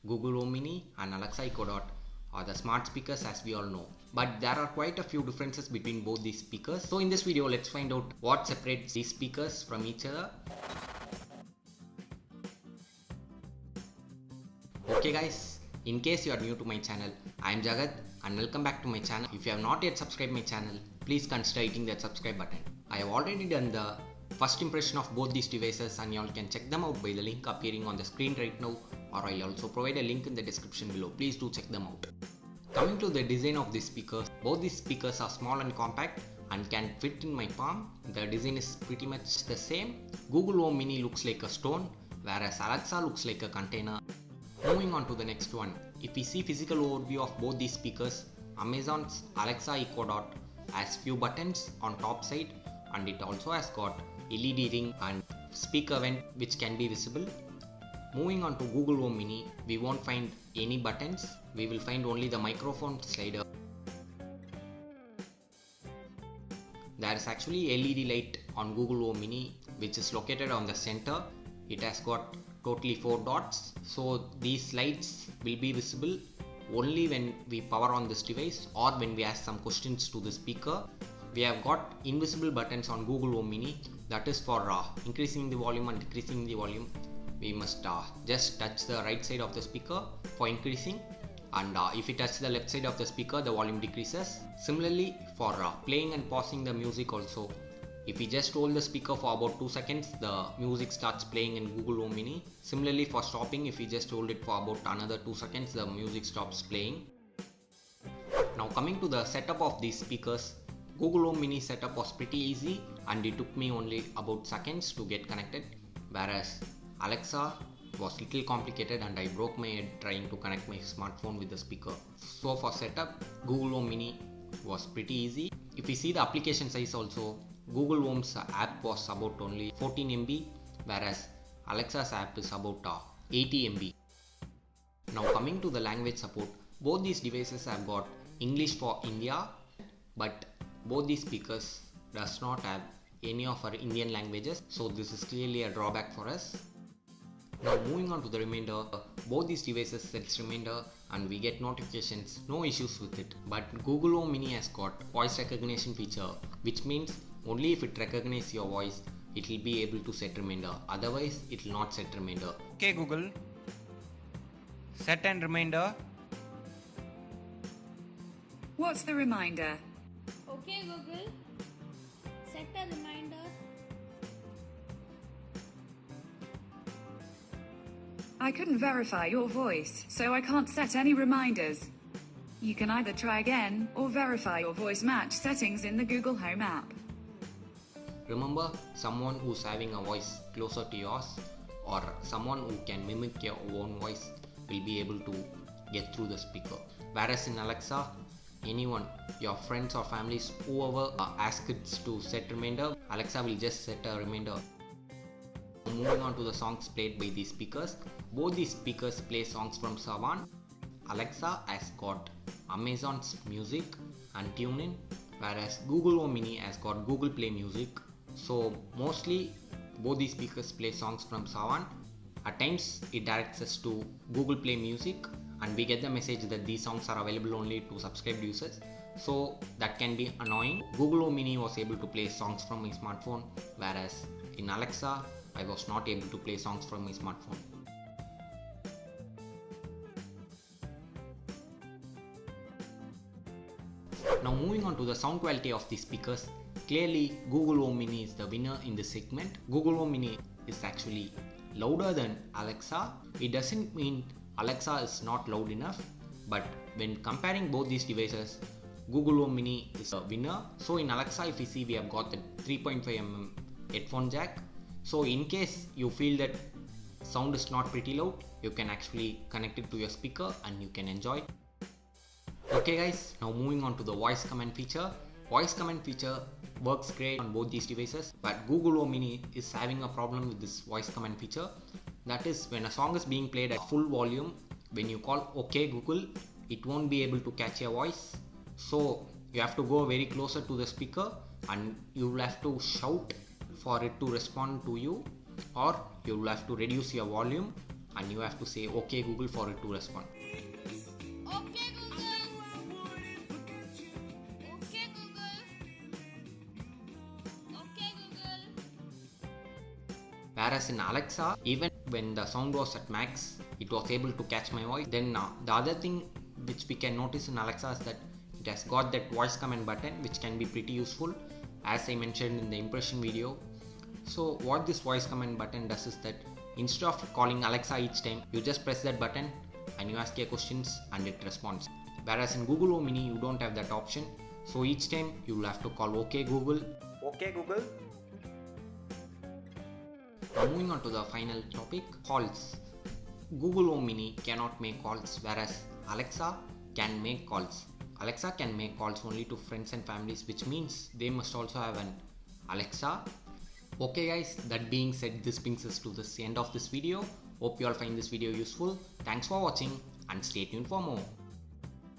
Google Home Mini and Alexa Echo Dot are the smart speakers as we all know. But there are quite a few differences between both these speakers. So in this video, let's find out what separates these speakers from each other. Okay guys, in case you are new to my channel, I am Jagath and welcome back to my channel. If you have not yet subscribed my channel, please consider hitting that subscribe button. I have already done the first impression of both these devices and you all can check them out by the link appearing on the screen right now, or I'll also provide a link in the description below. Please do check them out. Coming to the design of these speakers, both these speakers are small and compact and can fit in my palm. The design is pretty much the same. Google Home Mini looks like a stone, whereas Alexa looks like a container. Moving on to the next one, if we see physical overview of both these speakers, Amazon's Alexa Echo Dot has few buttons on top side and it also has got LED ring and speaker vent which can be visible. Moving on to Google Home Mini, we won't find any buttons, we will find only the microphone slider. There is actually LED light on Google Home Mini which is located on the center. It has got totally 4 dots, so these lights will be visible only when we power on this device or when we ask some questions to the speaker. We have got invisible buttons on Google Home Mini, that is for increasing the volume and decreasing the volume. We must just touch the right side of the speaker for increasing, and if we touch the left side of the speaker, the volume decreases. Similarly for playing and pausing the music also, if we just hold the speaker for about 2 seconds, the music starts playing in Google Home Mini. Similarly for stopping, if we just hold it for about another 2 seconds, the music stops playing. Now coming to the setup of these speakers, Google Home Mini setup was pretty easy and it took me only about seconds to get connected, whereas Alexa was little complicated and I broke my head trying to connect my smartphone with the speaker. So for setup, Google Home Mini was pretty easy. If we see the application size also, Google Home's app was about only 14 MB, whereas Alexa's app is about 80 MB. Now coming to the language support, both these devices have got English for India, but both these speakers does not have any of our Indian languages, so this is clearly a drawback for us. Now moving on to the remainder, both these devices sets remainder and we get notifications, no issues with it. But Google Home Mini has got voice recognition feature, which means only if it recognizes your voice, it will be able to set reminder, otherwise it will not set reminder. Okay Google, set and reminder. What's the reminder? Okay Google, set a reminder. I couldn't verify your voice, so I can't set any reminders. You can either try again or verify your voice match settings in the Google Home app. Remember, someone who's having a voice closer to yours or someone who can mimic your own voice will be able to get through the speaker. Whereas in Alexa, anyone, your friends or families, whoever asks it to set reminder, Alexa will just set a reminder. Moving on to the songs played by these speakers, both these speakers play songs from Savan. Alexa has got Amazon's Music and TuneIn, whereas Google Home Mini has got Google Play Music. So mostly both these speakers play songs from Savan. At times it directs us to Google Play Music and we get the message that these songs are available only to subscribed users, so that can be annoying. Google Home Mini was able to play songs from my smartphone, whereas in Alexa I was not able to play songs from my smartphone. Now moving on to the sound quality of these speakers, clearly Google Home Mini is the winner in this segment. Google Home Mini is actually louder than Alexa. It doesn't mean Alexa is not loud enough, but when comparing both these devices, Google Home Mini is a winner. So in Alexa, if you see, we have got the 3.5mm headphone jack. So in case you feel that sound is not pretty loud, you can actually connect it to your speaker and you can enjoy. Okay guys, now moving on to the voice command feature. Voice command feature works great on both these devices, but Google Home Mini is having a problem with this voice command feature. That is, when a song is being played at full volume, when you call OK Google, it won't be able to catch your voice. So you have to go very closer to the speaker and you will have to shout for it to respond to you, or you will have to reduce your volume and you have to say okay Google for it to respond. Okay, Google. Okay, Google. Okay, Google. Whereas in Alexa, even when the sound was at max, it was able to catch my voice. Then the other thing which we can notice in Alexa is that it has got that voice command button, which can be pretty useful, as I mentioned in the impression video. So what this voice command button does is that instead of calling Alexa each time, you just press that button and you ask your questions and it responds. Whereas in Google Home Mini, you don't have that option. So each time you will have to call okay Google. Okay, Google. Now moving on to the final topic, calls. Google Home Mini cannot make calls, whereas Alexa can make calls. Alexa can make calls only to friends and families, which means they must also have an Alexa. Okay guys, that being said, this brings us to the end of this video. Hope you all find this video useful. Thanks for watching and stay tuned for more.